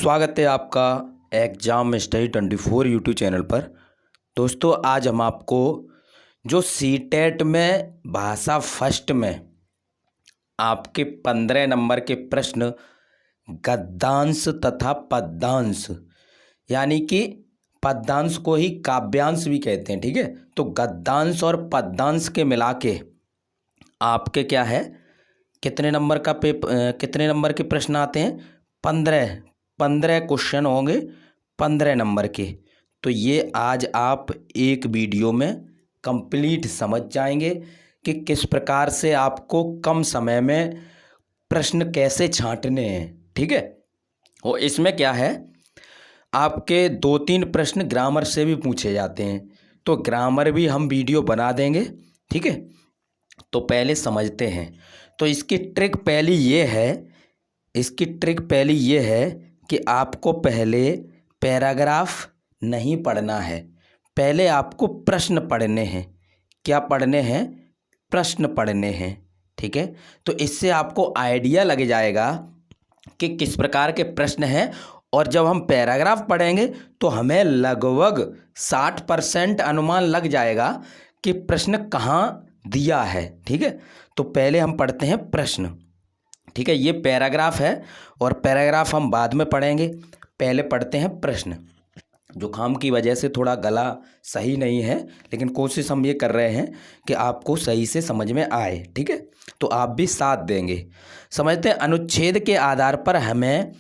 स्वागत है आपका एग्ज़ाम स्टडी 24 यूट्यूब चैनल पर। दोस्तों, आज हम आपको जो सीटेट में भाषा फर्स्ट में आपके 15 नंबर के प्रश्न गद्यांश तथा पद्यांश, यानी कि पद्यांश को ही काव्यांश भी कहते हैं, ठीक है। तो गद्यांश और पद्यांश के मिला के आपके क्या है, कितने नंबर के प्रश्न आते हैं? 15 क्वेश्चन होंगे 15 नंबर के। तो ये आज आप एक वीडियो में कंप्लीट समझ जाएंगे कि किस प्रकार से आपको कम समय में प्रश्न कैसे छांटने हैं, ठीक है। और इसमें क्या है, आपके 2-3 प्रश्न ग्रामर से भी पूछे जाते हैं, तो ग्रामर भी हम वीडियो बना देंगे, ठीक है। तो पहले समझते हैं। तो इसकी ट्रिक पहली ये है कि आपको पहले पैराग्राफ नहीं पढ़ना है, पहले आपको प्रश्न पढ़ने हैं। क्या पढ़ने हैं? प्रश्न पढ़ने हैं, ठीक है। तो इससे आपको आइडिया लग जाएगा कि किस प्रकार के प्रश्न हैं, और जब हम पैराग्राफ पढ़ेंगे तो हमें लगभग 60% अनुमान लग जाएगा कि प्रश्न कहाँ दिया है, ठीक है। तो पहले हम पढ़ते हैं प्रश्न, ठीक है। ये पैराग्राफ है और पैराग्राफ हम बाद में पढ़ेंगे, पहले पढ़ते हैं प्रश्न। जुकाम की वजह से थोड़ा गला सही नहीं है, लेकिन कोशिश हम ये कर रहे हैं कि आपको सही से समझ में आए, ठीक है। तो आप भी साथ देंगे। समझते हैं, अनुच्छेद के आधार पर हमें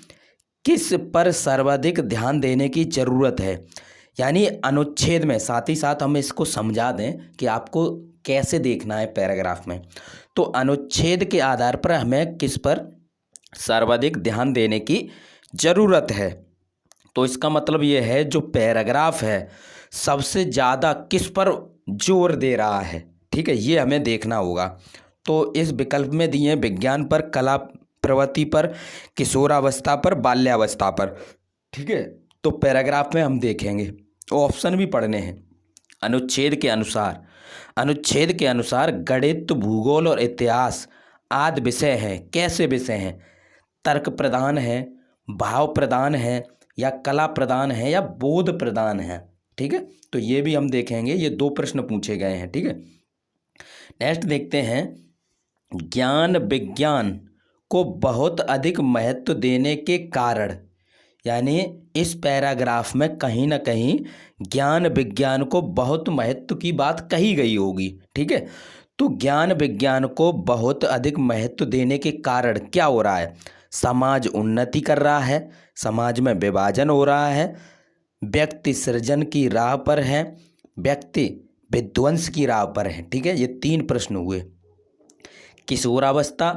किस पर सर्वाधिक ध्यान देने की ज़रूरत है। यानी अनुच्छेद में, साथ ही साथ हम इसको समझा दें कि आपको कैसे देखना है पैराग्राफ में। तो अनुच्छेद के आधार पर हमें किस पर सर्वाधिक ध्यान देने की ज़रूरत है। तो इसका मतलब ये है, जो पैराग्राफ है सबसे ज़्यादा किस पर जोर दे रहा है, ठीक है, ये हमें देखना होगा। तो इस विकल्प में दिए विज्ञान पर, कला प्रवृत्ति पर, किशोरावस्था पर, बाल्यावस्था पर, ठीक है। तो पैराग्राफ में हम देखेंगे, ऑप्शन भी पढ़ने हैं। अनुच्छेद के अनुसार गणित, भूगोल और इतिहास आदि विषय हैं। कैसे विषय हैं? तर्क प्रधान है, भाव प्रधान है, या कला प्रधान है, या बोध प्रधान है, ठीक है। तो ये भी हम देखेंगे, ये 2 प्रश्न पूछे गए हैं, ठीक है। नेक्स्ट देखते हैं, ज्ञान विज्ञान को बहुत अधिक महत्व देने के कारण। यानी इस पैराग्राफ में कहीं ना कहीं ज्ञान विज्ञान को बहुत महत्व की बात कही गई होगी, ठीक है। तो ज्ञान विज्ञान को बहुत अधिक महत्व देने के कारण क्या हो रहा है? समाज उन्नति कर रहा है, समाज में विभाजन हो रहा है, व्यक्ति सृजन की राह पर है, व्यक्ति विध्वंस की राह पर है, ठीक है। ये 3 प्रश्न हुए। किशोरावस्था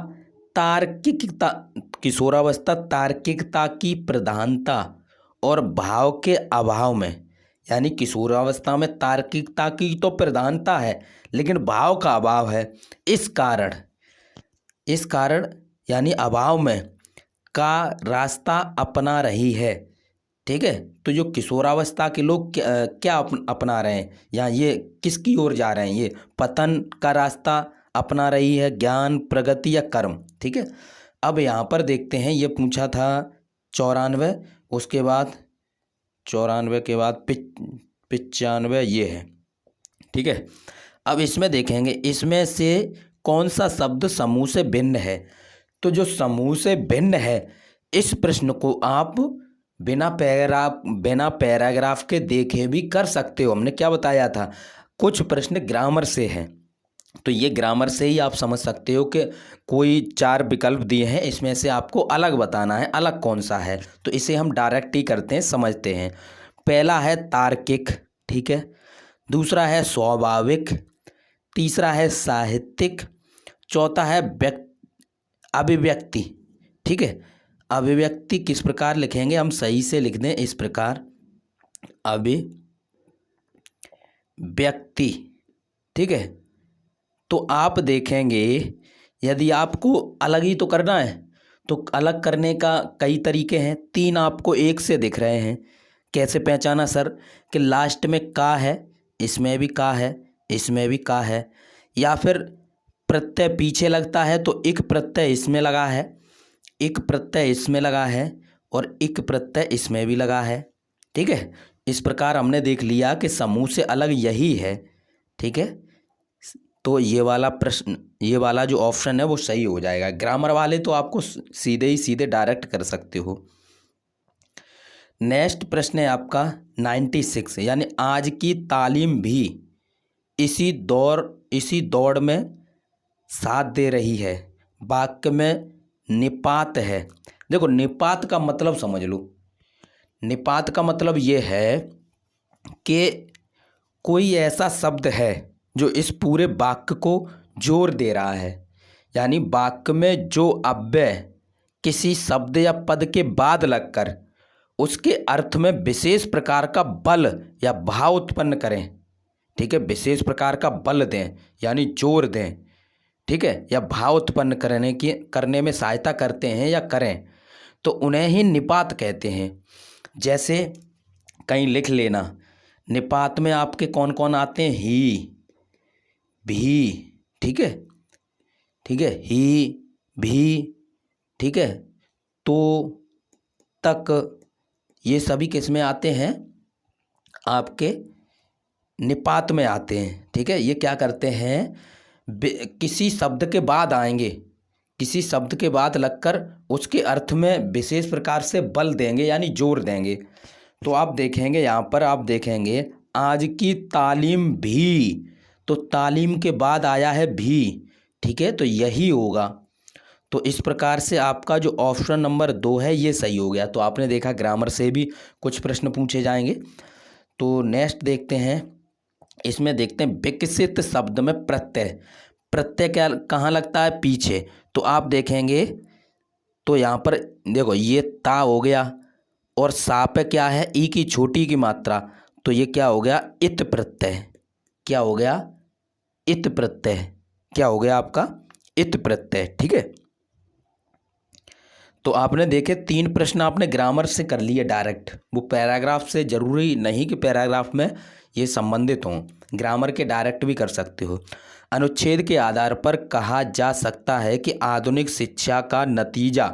तार्किकता की प्रधानता और भाव के अभाव में। यानी किशोरावस्था में तार्किकता की तो प्रधानता है, लेकिन भाव का अभाव है। इस कारण यानी अभाव में का रास्ता अपना रही है, ठीक है। तो जो किशोरावस्था के लोग क्या अपना रहे हैं, या ये किसकी ओर जा रहे हैं? ये पतन का रास्ता अपना रही है, ज्ञान, प्रगति या कर्म, ठीक है। अब यहाँ पर देखते हैं, ये पूछा था 94, उसके बाद 94 के बाद 95 ये है, ठीक है। अब इसमें देखेंगे, इसमें से कौन सा शब्द समूह से भिन्न है। तो जो समूह से भिन्न है, इस प्रश्न को आप बिना पैराग्राफ के देखे भी कर सकते हो। हमने क्या बताया था, कुछ प्रश्न ग्रामर से हैं, तो ये ग्रामर से ही आप समझ सकते हो कि कोई 4 विकल्प दिए हैं, इसमें से आपको अलग बताना है, अलग कौन सा है। तो इसे हम डायरेक्ट ही करते हैं, समझते हैं। पहला है तार्किक, ठीक है। दूसरा है स्वाभाविक, तीसरा है साहित्यिक, चौथा है अभिव्यक्ति, ठीक है। अभिव्यक्ति किस प्रकार लिखेंगे, हम सही से लिख दें इस प्रकार, अभिव्यक्ति, ठीक है। तो आप देखेंगे, यदि आपको अलग ही तो करना है, तो अलग करने का कई तरीके हैं। 3 आपको एक से दिख रहे हैं। कैसे पहचाना सर कि लास्ट में का है, इसमें भी का है, इसमें भी का है, या फिर प्रत्यय पीछे लगता है तो एक प्रत्यय इसमें लगा है, एक प्रत्यय इसमें लगा है, और इक प्रत्यय इसमें भी लगा है। ठीक है, इस प्रकार हमने देख लिया कि समूह से अलग यही है। ठीक है, तो ये वाला प्रश्न, ये वाला जो ऑप्शन है वो सही हो जाएगा। ग्रामर वाले तो आपको सीधे डायरेक्ट कर सकते हो। नेक्स्ट प्रश्न है आपका 96, यानी आज की तालीम भी इसी दौड़ में साथ दे रही है। वाक्य में निपात है। देखो, निपात का मतलब समझ लो। निपात का मतलब ये है कि कोई ऐसा शब्द है जो इस पूरे वाक्य को जोर दे रहा है, यानी वाक्य में जो अव्यय किसी शब्द या पद के बाद लगकर उसके अर्थ में विशेष प्रकार का बल या भाव उत्पन्न करें। ठीक है, विशेष प्रकार का बल दें यानी जोर दें। ठीक है, या भाव उत्पन्न करने में सहायता करते हैं या करें, तो उन्हें ही निपात कहते हैं। जैसे कहीं लिख लेना, निपात में आपके कौन कौन आते हैं? ही, भी। ठीक है, ठीक है, ही, भी। ठीक है, तो, तक, ये सभी किस में आते हैं? आपके निपात में आते हैं। ठीक है, ये क्या करते हैं? किसी शब्द के बाद आएंगे, किसी शब्द के बाद लगकर उसके अर्थ में विशेष प्रकार से बल देंगे यानी जोर देंगे। तो आप देखेंगे, यहाँ पर आप देखेंगे आज की तालीम भी, तो तालीम के बाद आया है भी। ठीक है, तो यही होगा। तो इस प्रकार से आपका जो ऑप्शन नंबर 2 है ये सही हो गया। तो आपने देखा ग्रामर से भी कुछ प्रश्न पूछे जाएंगे। तो नेक्स्ट देखते हैं, इसमें देखते हैं विकसित शब्द में प्रत्यय। प्रत्यय क्या कहाँ लगता है? पीछे। तो आप देखेंगे, तो यहाँ पर देखो ये ता हो गया और सा पे क्या है? ई की छोटी की मात्रा, तो ये क्या हो गया? इत प्रत्यय। क्या हो गया? इत प्रत्यय। क्या हो गया आपका? इत प्रत्यय। ठीक है, तो आपने देखे 3 प्रश्न आपने ग्रामर से कर लिए डायरेक्ट। वो पैराग्राफ से जरूरी नहीं कि पैराग्राफ में ये संबंधित हों, ग्रामर के डायरेक्ट भी कर सकते हो। अनुच्छेद के आधार पर कहा जा सकता है कि आधुनिक शिक्षा का नतीजा,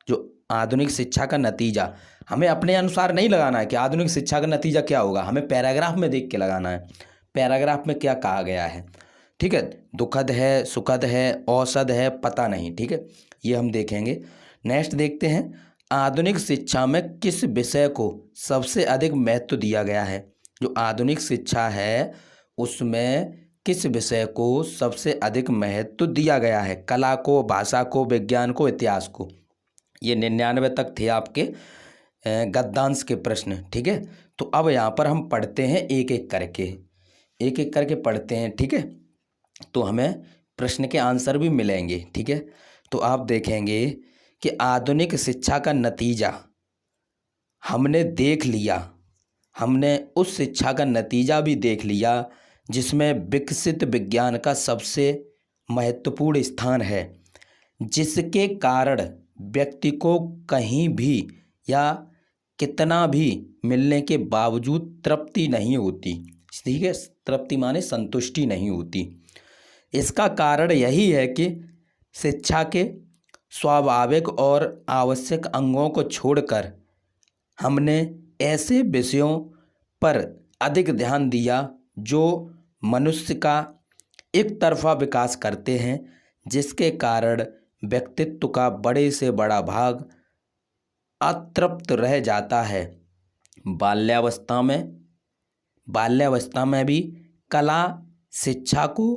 जो आधुनिक शिक्षा का नतीजा हमें अपने अनुसार नहीं लगाना है कि आधुनिक शिक्षा का नतीजा क्या होगा, हमें पैराग्राफ में देख के लगाना है पैराग्राफ में क्या कहा गया है। ठीक है, दुखद है, सुखद है, औसत है, पता नहीं। ठीक है, ये हम देखेंगे। नेक्स्ट देखते हैं, आधुनिक शिक्षा में किस विषय को सबसे अधिक महत्व दिया गया है? जो आधुनिक शिक्षा है उसमें किस विषय को सबसे अधिक महत्व दिया गया है? कला को, भाषा को, विज्ञान को, इतिहास को। ये 99 तक थे आपके गद्यांश के प्रश्न। ठीक है, तो अब यहाँ पर हम पढ़ते हैं एक एक करके पढ़ते हैं। ठीक है, तो हमें प्रश्न के आंसर भी मिलेंगे। ठीक है, तो आप देखेंगे कि आधुनिक शिक्षा का नतीजा हमने देख लिया, हमने उस शिक्षा का नतीजा भी देख लिया जिसमें विकसित विज्ञान का सबसे महत्वपूर्ण स्थान है, जिसके कारण व्यक्ति को कहीं भी या कितना भी मिलने के बावजूद तृप्ति नहीं होती। ठीक है, तृप्ति माने संतुष्टि नहीं होती। इसका कारण यही है कि शिक्षा के स्वाभाविक और आवश्यक अंगों को छोड़कर हमने ऐसे विषयों पर अधिक ध्यान दिया जो मनुष्य का एक तरफा विकास करते हैं, जिसके कारण व्यक्तित्व का बड़े से बड़ा भाग अतृप्त रह जाता है। बाल्यावस्था में भी कला शिक्षा को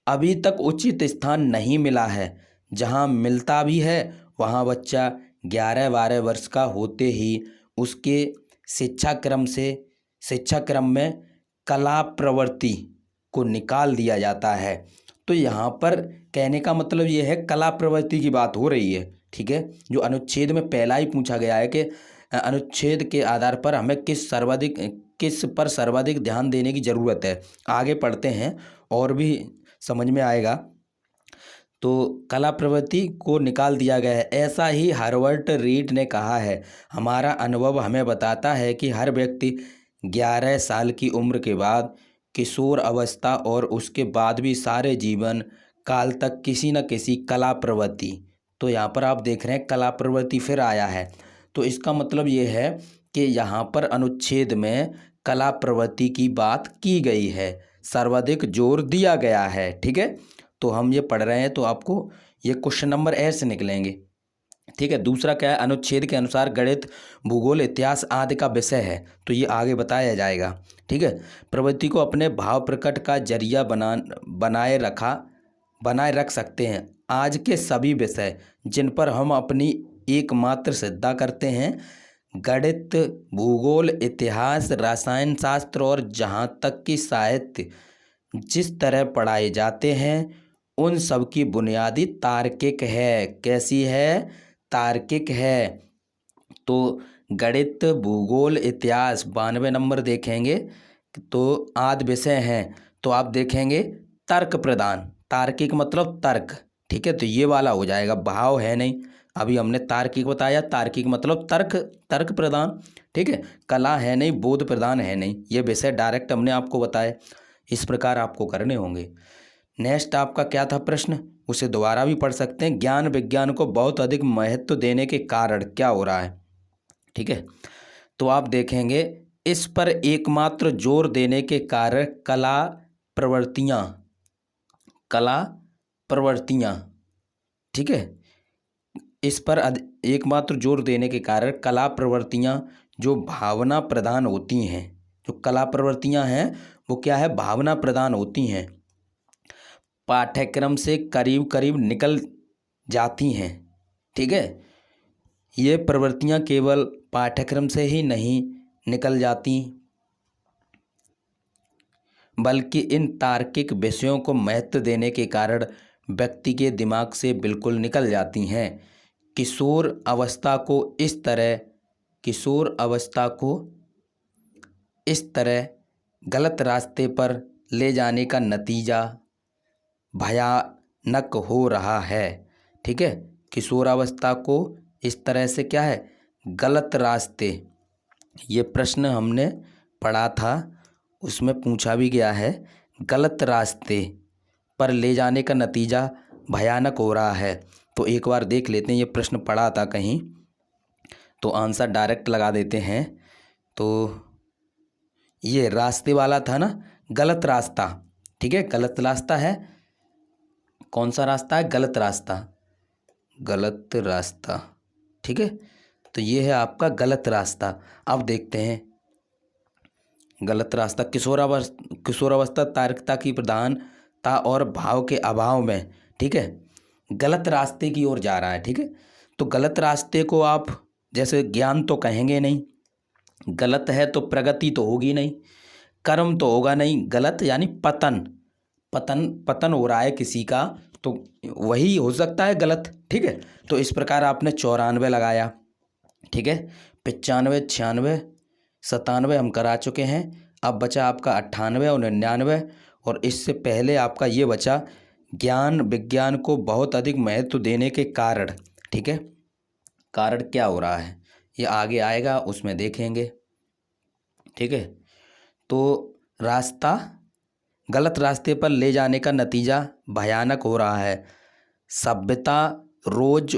अभी तक उचित स्थान नहीं मिला है। जहाँ मिलता भी है वहाँ बच्चा 11-12 वर्ष का होते ही उसके शिक्षा क्रम में कला प्रवृत्ति को निकाल दिया जाता है। तो यहाँ पर कहने का मतलब ये है कला प्रवृत्ति की बात हो रही है। ठीक है, जो अनुच्छेद में पहला ही पूछा गया है कि अनुच्छेद के आधार पर हमें किस पर सर्वाधिक ध्यान देने की ज़रूरत है। आगे पढ़ते हैं और भी समझ में आएगा। तो कला प्रवृत्ति को निकाल दिया गया है। ऐसा ही हार्वर्ड रीड ने कहा है, हमारा अनुभव हमें बताता है कि हर व्यक्ति 11 साल की उम्र के बाद किशोर अवस्था और उसके बाद भी सारे जीवन काल तक किसी न किसी कला प्रवृत्ति, तो यहाँ पर आप देख रहे हैं कला प्रवृत्ति फिर आया है, तो इसका मतलब ये है कि यहाँ पर अनुच्छेद में कला प्रवृत्ति की बात की गई है, सर्वाधिक जोर दिया गया है। ठीक है, तो हम ये पढ़ रहे हैं तो आपको ये क्वेश्चन नंबर ऐसे निकलेंगे। ठीक है, दूसरा क्या है, अनुच्छेद के अनुसार गणित, भूगोल, इतिहास आदि का विषय है, तो ये आगे बताया जाएगा। ठीक है, प्रवृत्ति को अपने भाव प्रकट का जरिया बनाए रख सकते हैं। आज के सभी विषय जिन पर हम अपनी एकमात्र श्रद्धा करते हैं, गणित, भूगोल, इतिहास, रसायन शास्त्र और जहाँ तक कि साहित्य जिस तरह पढ़ाए जाते हैं, उन सब की बुनियादी तार्किक है। कैसी है? तार्किक है। तो गणित, भूगोल, इतिहास 92 नंबर देखेंगे तो आदि विषय हैं, तो आप देखेंगे तर्क प्रधान। तार्किक मतलब तर्क। ठीक है, तो ये वाला हो जाएगा, भाव है नहीं। अभी हमने तार्किक बताया, तार्किक मतलब तर्क प्रधान। ठीक है, कला है नहीं, बोध प्रधान है नहीं, ये विषय डायरेक्ट हमने आपको बताया। इस प्रकार आपको करने होंगे। नेक्स्ट आपका क्या था प्रश्न, उसे दोबारा भी पढ़ सकते हैं। ज्ञान विज्ञान को बहुत अधिक महत्व देने के कारण क्या हो रहा है? ठीक है, तो आप देखेंगे इस पर एकमात्र जोर देने के कारण कला प्रवृत्तियाँ। ठीक है, इस पर एकमात्र जोर देने के कारण कला प्रवृत्तियाँ जो भावना प्रधान होती हैं, जो कला प्रवृत्तियाँ हैं वो क्या है? भावना प्रधान होती हैं, पाठ्यक्रम से करीब करीब निकल जाती हैं। ठीक है, ये प्रवृत्तियाँ केवल पाठ्यक्रम से ही नहीं निकल जाती, बल्कि इन तार्किक विषयों को महत्व देने के कारण व्यक्ति के दिमाग से बिल्कुल निकल जाती हैं। किशोर अवस्था को इस तरह गलत रास्ते पर ले जाने का नतीजा भयानक हो रहा है। ठीक है, किशोरावस्था को इस तरह से क्या है? गलत रास्ते। ये प्रश्न हमने पढ़ा था, उसमें पूछा भी गया है, गलत रास्ते पर ले जाने का नतीजा भयानक हो रहा है। तो एक बार देख लेते हैं, ये प्रश्न पढ़ा था कहीं, तो आंसर डायरेक्ट लगा देते हैं। तो ये रास्ते वाला था ना, गलत रास्ता। ठीक है, गलत रास्ता है। कौन सा रास्ता है? गलत रास्ता। ठीक है, तो ये है आपका गलत रास्ता। अब देखते हैं गलत रास्ता। किशोरावस्था तार्किकता की प्रधानता और भाव के अभाव में, ठीक है, गलत रास्ते की ओर जा रहा है। ठीक है, तो गलत रास्ते को आप जैसे ज्ञान तो कहेंगे नहीं, गलत है तो प्रगति तो होगी नहीं, कर्म तो होगा नहीं, गलत यानी पतन हो रहा है किसी का, तो वही हो सकता है गलत। ठीक है, तो इस प्रकार आपने 94 लगाया। ठीक है, 95, 96, 97 हम करा चुके हैं। अब बचा आपका 98 और 99, और इससे पहले आपका ये बचा ज्ञान विज्ञान को बहुत अधिक महत्व देने के कारण। ठीक है, कारण क्या हो रहा है ये आगे आएगा, उसमें देखेंगे। ठीक है, तो गलत रास्ते पर ले जाने का नतीजा भयानक हो रहा है। सभ्यता रोज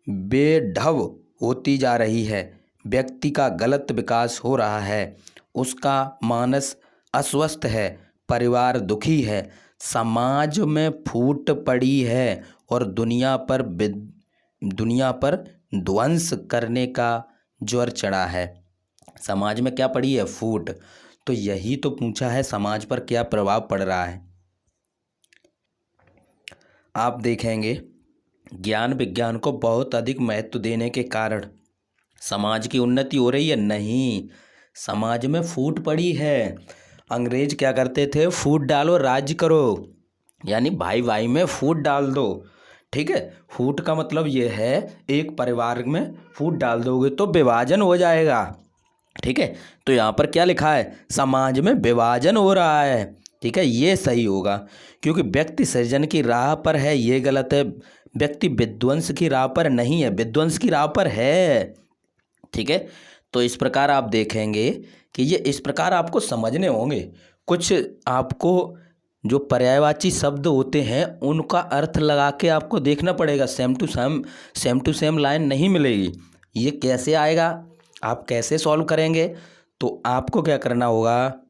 बेढब होती जा रही है, व्यक्ति का गलत विकास हो रहा है, उसका मानस अस्वस्थ है, परिवार दुखी है, समाज में फूट पड़ी है और दुनिया पर ध्वंस करने का ज्वर चढ़ा है। समाज में क्या पड़ी है? फूट। तो यही तो पूछा है, समाज पर क्या प्रभाव पड़ रहा है। आप देखेंगे ज्ञान विज्ञान को बहुत अधिक महत्व देने के कारण समाज की उन्नति हो रही है? नहीं, समाज में फूट पड़ी है। अंग्रेज क्या करते थे? फूट डालो राज्य करो, यानी भाई भाई में फूट डाल दो। ठीक है, फूट का मतलब ये है एक परिवार में फूट डाल दोगे तो विभाजन हो जाएगा। ठीक है, तो यहाँ पर क्या लिखा है? समाज में विभाजन हो रहा है। ठीक है, ये सही होगा, क्योंकि व्यक्ति सृजन की राह पर है, ये गलत है। व्यक्ति विध्वंस की राह पर नहीं है, विध्वंस की राह पर है। ठीक है, तो इस प्रकार आप देखेंगे कि ये इस प्रकार आपको समझने होंगे। कुछ आपको जो पर्यायवाची शब्द होते हैं उनका अर्थ लगा के आपको देखना पड़ेगा, सेम टू सेम लाइन नहीं मिलेगी। ये कैसे आएगा, आप कैसे सॉल्व करेंगे? तो आपको क्या करना होगा,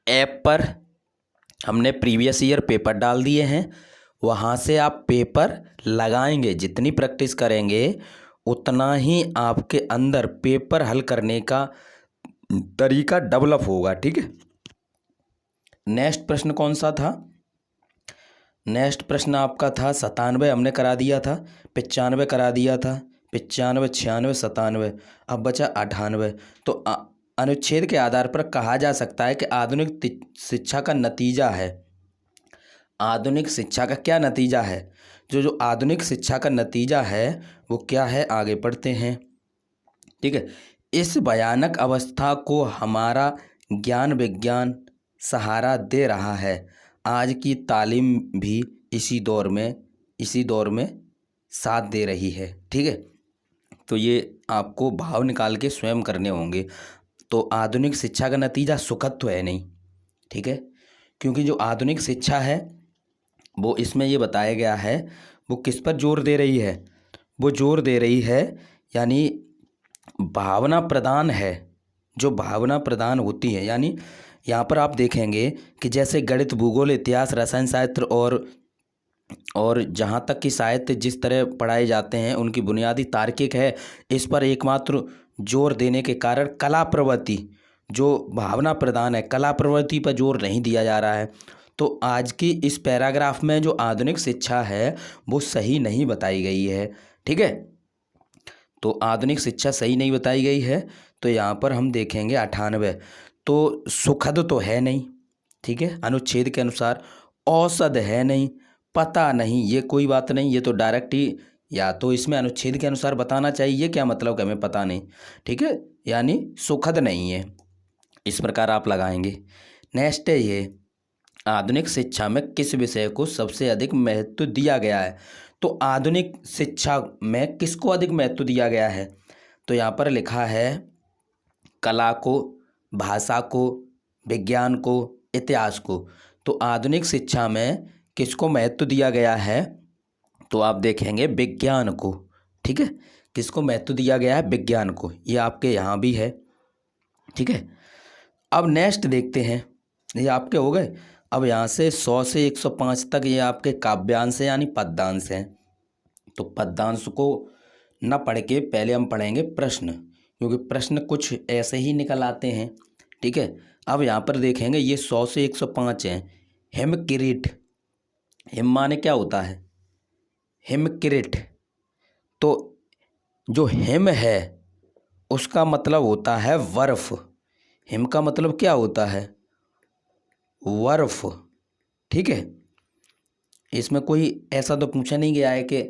ऐप पर हमने प्रीवियस ईयर पेपर डाल दिए हैं, वहाँ से आप पेपर लगाएंगे। जितनी प्रैक्टिस करेंगे उतना ही आपके अंदर पेपर हल करने का तरीका डेवलप होगा। ठीक है, नेक्स्ट प्रश्न कौन सा था? नेक्स्ट प्रश्न आपका था 97 हमने करा दिया था, 95 करा दिया था, 95, 96, 97, अब बचा 98। तो अनुच्छेद के आधार पर कहा जा सकता है कि आधुनिक शिक्षा का नतीजा है। आधुनिक शिक्षा का क्या नतीजा है? जो आधुनिक शिक्षा का नतीजा है वो क्या है, आगे पढ़ते हैं। ठीक है, इस भयानक अवस्था को हमारा ज्ञान विज्ञान सहारा दे रहा है। आज की तालीम भी इसी दौर में साथ दे रही है। ठीक है, तो ये आपको भाव निकाल के स्वयं करने होंगे। तो आधुनिक शिक्षा का नतीजा सुखद तो है नहीं। ठीक है, क्योंकि जो आधुनिक शिक्षा है वो इसमें ये बताया गया है वो किस पर जोर दे रही है, वो जोर दे रही है यानी भावना प्रदान है, जो भावना प्रदान होती है। यानी यहाँ पर आप देखेंगे कि जैसे गणित, भूगोल, इतिहास, रसायन शास्त्र और जहाँ तक कि साहित्य जिस तरह पढ़ाए जाते हैं उनकी बुनियादी तार्किक है, इस पर एकमात्र जोर देने के कारण कला प्रवृत्ति, जो भावना प्रदान है, कला प्रवृत्ति पर जोर नहीं दिया जा रहा है। तो आज की इस पैराग्राफ में जो आधुनिक शिक्षा है वो सही नहीं बताई गई है। ठीक है, तो आधुनिक शिक्षा सही नहीं बताई गई है। तो यहाँ पर हम देखेंगे 98, तो सुखद तो है नहीं। ठीक है, अनुच्छेद के अनुसार औसत है नहीं, पता नहीं, ये कोई बात नहीं, ये तो डायरेक्ट ही या तो इसमें अनुच्छेद के अनुसार बताना चाहिए, क्या मतलब कि हमें पता नहीं। ठीक है, यानी सुखद नहीं है, इस प्रकार आप लगाएंगे। नेक्स्ट है ये, आधुनिक शिक्षा में किस विषय को सबसे अधिक महत्व दिया गया है? तो आधुनिक शिक्षा में किसको अधिक महत्व दिया गया है? तो यहाँ पर लिखा है कला को, भाषा को, विज्ञान को, इतिहास को। तो आधुनिक शिक्षा में किसको महत्व दिया गया है? तो आप देखेंगे विज्ञान को। ठीक है, किसको महत्व दिया गया है? विज्ञान को। ये आपके यहाँ भी है। ठीक है, अब नेक्स्ट देखते हैं, ये आपके हो गए। अब यहाँ से 100 से 105 तक ये आपके काव्यांश है यानी पद्यांश हैं। तो पद्यांश को न पढ़ के पहले हम पढ़ेंगे प्रश्न, क्योंकि प्रश्न कुछ ऐसे ही निकल आते हैं। ठीक है, अब यहाँ पर देखेंगे ये 100 से 105 हैं। हिम किरीट, हिम माने क्या होता है? हिम किरीट। तो जो हिम है उसका मतलब होता है बर्फ। हिम का मतलब क्या होता है? बर्फ। ठीक है, इसमें कोई ऐसा तो पूछा नहीं गया है कि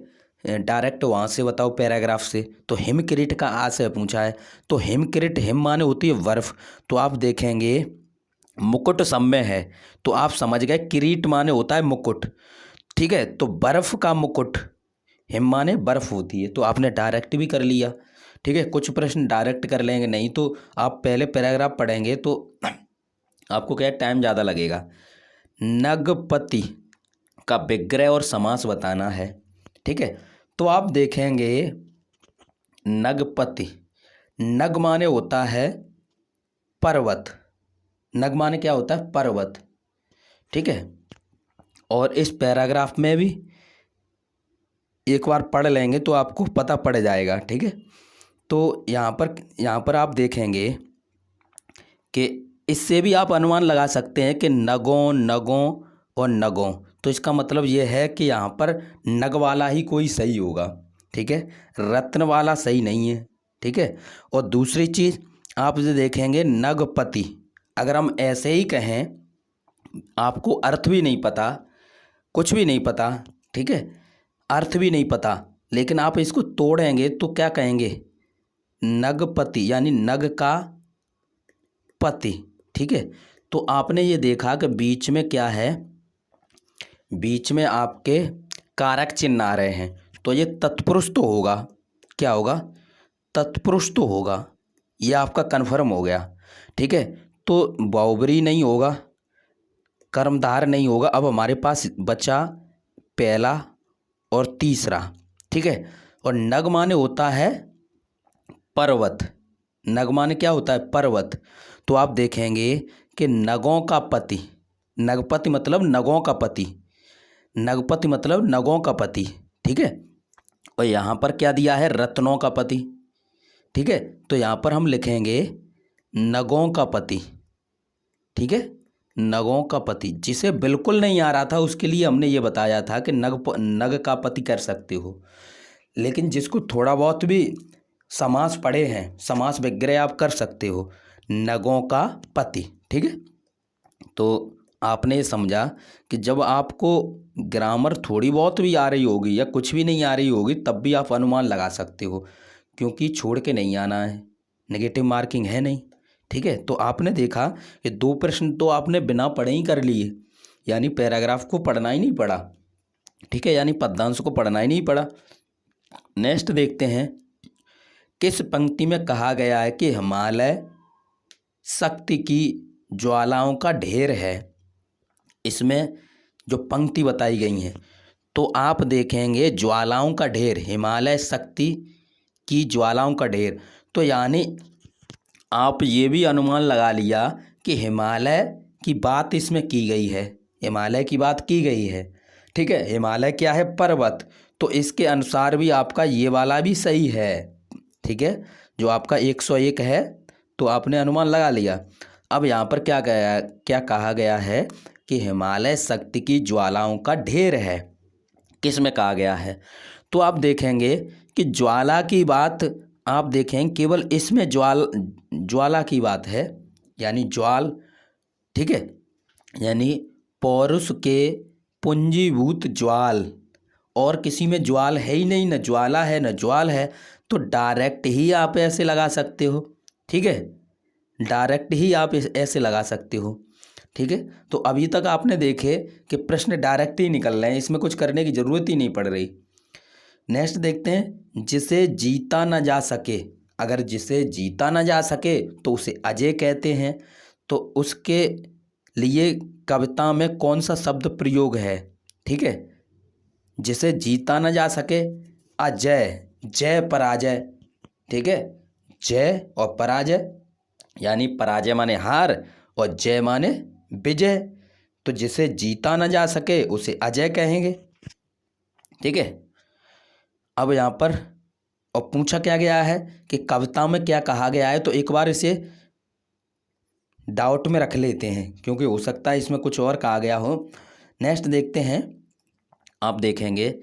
डायरेक्ट वहाँ से बताओ पैराग्राफ से। तो हिमकिरीट का आ से पूछा है। तो हिमकिरीट, हिम माने होती है बर्फ। तो आप देखेंगे मुकुट सम्य है, तो आप समझ गए किरीट माने होता है मुकुट। ठीक है, तो बर्फ का मुकुट, हिम माने बर्फ होती है, तो आपने डायरेक्ट भी कर लिया। ठीक है, कुछ प्रश्न डायरेक्ट कर लेंगे, नहीं तो आप पहले पैराग्राफ पढ़ेंगे तो आपको क्या टाइम ज़्यादा लगेगा। नगपति का विग्रह और समास बताना है। ठीक है, तो आप देखेंगे नगपति, नग माने होता है पर्वत, नग माने क्या होता है? पर्वत। ठीक है, और इस पैराग्राफ में भी एक बार पढ़ लेंगे तो आपको पता पड़ जाएगा। ठीक है, तो यहाँ पर आप देखेंगे कि इससे भी आप अनुमान लगा सकते हैं कि नगों, नगों और नगों। तो इसका मतलब ये है कि यहाँ पर नग वाला ही कोई सही होगा। ठीक है, रत्न वाला सही नहीं है। ठीक है, और दूसरी चीज़ आप जो देखेंगे नगपति, अगर हम ऐसे ही कहें, आपको अर्थ भी नहीं पता, कुछ भी नहीं पता, ठीक है, अर्थ भी नहीं पता, लेकिन आप इसको तोड़ेंगे तो क्या कहेंगे? नगपति, यानी नग का पति। ठीक है, तो आपने ये देखा कि बीच में क्या है? बीच में आपके कारक चिन्ह आ रहे हैं, तो ये तत्पुरुष तो होगा। क्या होगा? तत्पुरुष तो होगा, ये आपका कन्फर्म हो गया। ठीक है, तो बहुब्री नहीं होगा, कर्मधार नहीं होगा। अब हमारे पास बचा पहला और तीसरा। ठीक है, और नग माने होता है पर्वत। नग माने क्या होता है? पर्वत। तो आप देखेंगे कि नगों का पति, नगपति मतलब नगों का पति, नगपति मतलब नगों का पति, ठीक है। और यहाँ पर क्या दिया है? रत्नों का पति, ठीक है। तो यहाँ पर हम लिखेंगे नगों का पति, ठीक है, नगों का पति। जिसे बिल्कुल नहीं आ रहा था उसके लिए हमने ये बताया था कि नग का पति कर सकते हो, लेकिन जिसको थोड़ा बहुत भी समास पढ़े हैं, समास विग्रह आप कर सकते हो, नगों का पति, ठीक है। तो आपने ये समझा कि जब आपको ग्रामर थोड़ी बहुत भी आ रही होगी या कुछ भी नहीं आ रही होगी तब भी आप अनुमान लगा सकते हो, क्योंकि छोड़ के नहीं आना है, नेगेटिव मार्किंग है नहीं, ठीक है। तो आपने देखा कि 2 प्रश्न तो आपने बिना पढ़े ही कर लिए, यानी पैराग्राफ को पढ़ना ही नहीं पड़ा, ठीक है, यानी पद्यांश को पढ़ना ही नहीं पड़ा। नेक्स्ट देखते हैं, किस पंक्ति में कहा गया है कि हिमालय शक्ति की ज्वालाओं का ढेर है? इसमें जो पंक्ति बताई गई हैं, तो आप देखेंगे ज्वालाओं का ढेर, हिमालय शक्ति की ज्वालाओं का ढेर, तो यानी आप ये भी अनुमान लगा लिया कि हिमालय की बात इसमें की गई है, हिमालय की बात की गई है, ठीक है। हिमालय क्या है? पर्वत। तो इसके अनुसार भी आपका ये वाला भी सही है, ठीक है, जो आपका 101 है, तो आपने अनुमान लगा लिया। अब यहाँ पर क्या कहा गया है कि हिमालय शक्ति की ज्वालाओं का ढेर है, किस में कहा गया है? तो आप देखेंगे कि ज्वाला की बात आप देखें केवल इसमें ज्वाला की बात है, यानी ज्वाल, ठीक है, यानी पौरुष के पुंजीभूत ज्वाल, और किसी में ज्वाल है ही नहीं, न ज्वाला है न ज्वाल है, तो डायरेक्ट ही आप ऐसे लगा सकते हो, ठीक है, डायरेक्ट ही आप ऐसे लगा सकते हो, ठीक है। तो अभी तक आपने देखे कि प्रश्न डायरेक्ट ही निकल रहे हैं, इसमें कुछ करने की ज़रूरत ही नहीं पड़ रही। नेक्स्ट देखते हैं, जिसे जीता न जा सके, अगर जिसे जीता न जा सके तो उसे अजय कहते हैं, तो उसके लिए कविता में कौन सा शब्द प्रयोग है? ठीक है, जिसे जीता न जा सके, अजय, जय पराजय, ठीक है, जय और पराजय, यानी पराजय माने हार और जय माने विजय, तो जिसे जीता न जा सके उसे अजय कहेंगे, ठीक है। अब यहाँ पर और पूछा क्या गया है कि कविता में क्या कहा गया है, तो एक बार इसे डाउट में रख लेते हैं, क्योंकि हो सकता है इसमें कुछ और कहा गया हो। नेक्स्ट देखते हैं, आप देखेंगे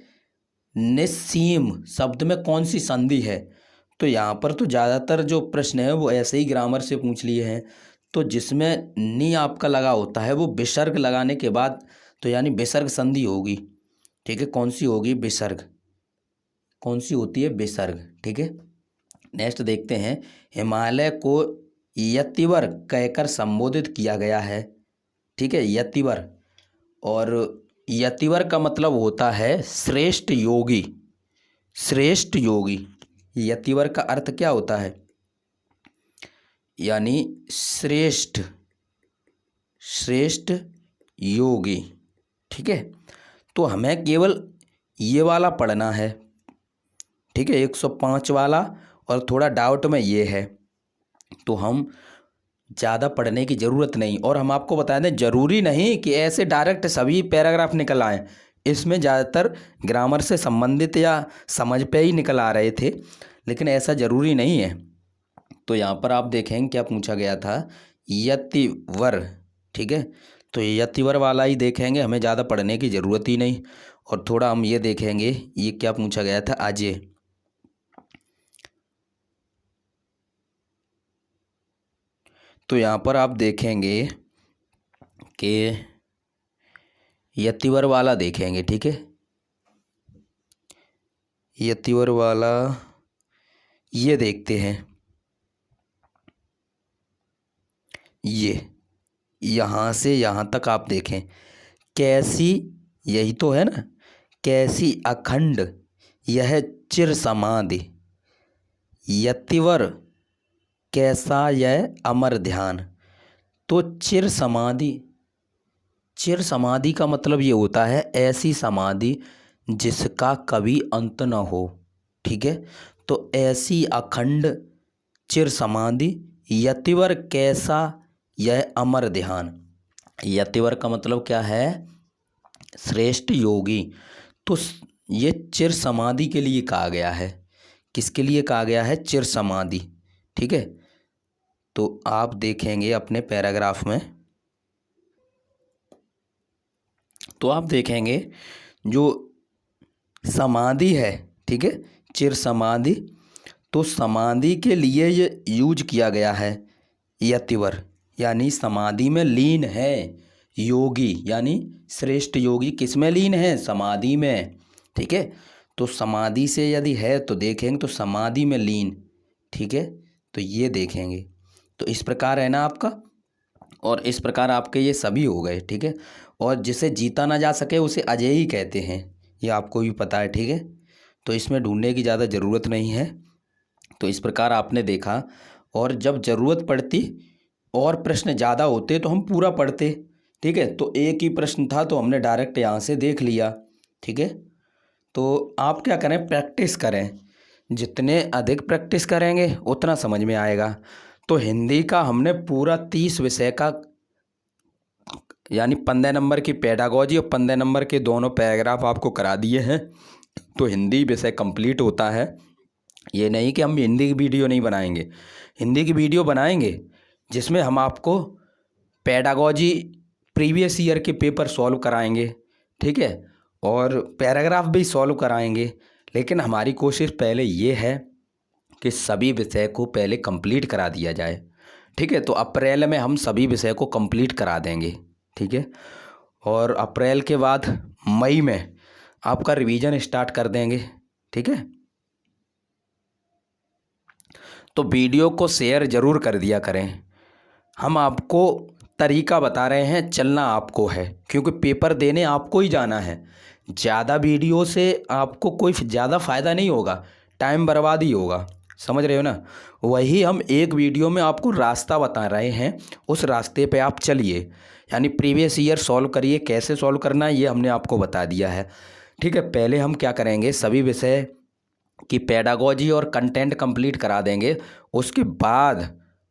निस्सीम शब्द में कौन सी संधि है, तो यहाँ पर तो ज़्यादातर जो प्रश्न है वो ऐसे ही ग्रामर से पूछ लिए हैं, तो जिसमें नी आपका लगा होता है वो विसर्ग लगाने के बाद, तो यानी विसर्ग संधि होगी, ठीक है, कौन सी होगी? विसर्ग, कौन सी होती है? विसर्ग, ठीक है। नेक्स्ट देखते हैं, हिमालय को यतिवर कहकर संबोधित किया गया है, ठीक है, यतिवर, और यतिवर का मतलब होता है श्रेष्ठ योगी, श्रेष्ठ योगी। यतिवर का अर्थ क्या होता है? यानी श्रेष्ठ, श्रेष्ठ योगी, ठीक है। तो हमें केवल ये वाला पढ़ना है, ठीक है, 105 वाला, और थोड़ा डाउट में ये है, तो हम ज़्यादा पढ़ने की ज़रूरत नहीं। और हम आपको बता दें, ज़रूरी नहीं कि ऐसे डायरेक्ट सभी पैराग्राफ निकल आएँ, इसमें ज़्यादातर ग्रामर से संबंधित या समझ पे ही निकल आ रहे थे, लेकिन ऐसा ज़रूरी नहीं है। तो यहाँ पर आप देखेंगे क्या पूछा गया था? यतिवर, ठीक है, तो यतिवर वाला ही देखेंगे, हमें ज़्यादा पढ़ने की ज़रूरत ही नहीं। और थोड़ा हम ये देखेंगे, ये क्या पूछा गया था? अजय, तो यहाँ पर आप देखेंगे कि यतिवर वाला देखेंगे, ठीक है, यतिवर वाला ये देखते हैं, ये यहाँ से यहाँ तक आप देखें, कैसी, यही तो है ना, कैसी अखंड यह चिर समाधि, यतिवर कैसा यह अमर ध्यान, तो चिर समाधि, चिर समाधि का मतलब ये होता है ऐसी समाधि जिसका कभी अंत न हो, ठीक है। तो ऐसी अखंड चिर समाधि, यतिवर कैसा यह अमर ध्यान। यतिवर का मतलब क्या है, श्रेष्ठ योगी। तो ये चिर समाधि के लिए कहा गया है। किसके लिए कहा गया है, चिर समाधि। ठीक है, तो आप देखेंगे अपने पैराग्राफ में, तो आप देखेंगे जो समाधि है, ठीक है, चिर समाधि, तो समाधि के लिए ये यूज किया गया है यतिवर, यानी समाधि में लीन है योगी, यानी श्रेष्ठ योगी किस में लीन है, समाधि में। ठीक है, तो समाधि से यदि है तो देखेंगे तो समाधि में लीन। ठीक है, तो ये देखेंगे, तो इस प्रकार है ना आपका, और इस प्रकार आपके ये सभी हो गए। ठीक है, और जिसे जीता ना जा सके उसे अजेय कहते हैं, ये आपको भी पता है। ठीक है, तो इसमें ढूंढने की ज़्यादा ज़रूरत नहीं है। तो इस प्रकार आपने देखा, और जब ज़रूरत पड़ती और प्रश्न ज़्यादा होते तो हम पूरा पढ़ते। ठीक है, तो एक ही प्रश्न था तो हमने डायरेक्ट यहाँ से देख लिया। ठीक है, तो आप क्या करें, प्रैक्टिस करें, जितने अधिक प्रैक्टिस करेंगे उतना समझ में आएगा। तो हिंदी का हमने पूरा 30 विषय का, यानी 15 नंबर की पेडागॉजी और 15 नंबर के दोनों पैराग्राफ आपको करा दिए हैं। तो हिंदी विषय कंप्लीट होता है। ये नहीं कि हम हिंदी की वीडियो नहीं बनाएंगे, हिंदी की वीडियो बनाएंगे जिसमें हम आपको पेडागॉजी प्रीवियस ईयर के पेपर सॉल्व कराएंगे। ठीक है, और पैराग्राफ भी सॉल्व कराएंगे, लेकिन हमारी कोशिश पहले ये है कि सभी विषय को पहले कंप्लीट करा दिया जाए। ठीक है, तो अप्रैल में हम सभी विषय को कंप्लीट करा देंगे। ठीक है, और अप्रैल के बाद मई में आपका रिवीजन स्टार्ट कर देंगे। ठीक है, तो वीडियो को शेयर ज़रूर कर दिया करें। हम आपको तरीका बता रहे हैं, चलना आपको है, क्योंकि पेपर देने आपको ही जाना है। ज़्यादा वीडियो से आपको कोई ज़्यादा फ़ायदा नहीं होगा, टाइम बर्बाद ही होगा। समझ रहे हो ना, वही हम एक वीडियो में आपको रास्ता बता रहे हैं, उस रास्ते पे आप चलिए। यानी प्रीवियस ईयर सॉल्व करिए, कैसे सॉल्व करना है ये हमने आपको बता दिया है। ठीक है, पहले हम क्या करेंगे, सभी विषय की पेडागॉजी और कंटेंट कंप्लीट करा देंगे, उसके बाद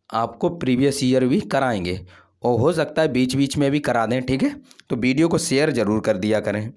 आपको प्रीवियस ईयर भी कराएंगे, और हो सकता है बीच बीच में भी करा दें। ठीक है, तो वीडियो को शेयर ज़रूर कर दिया करें।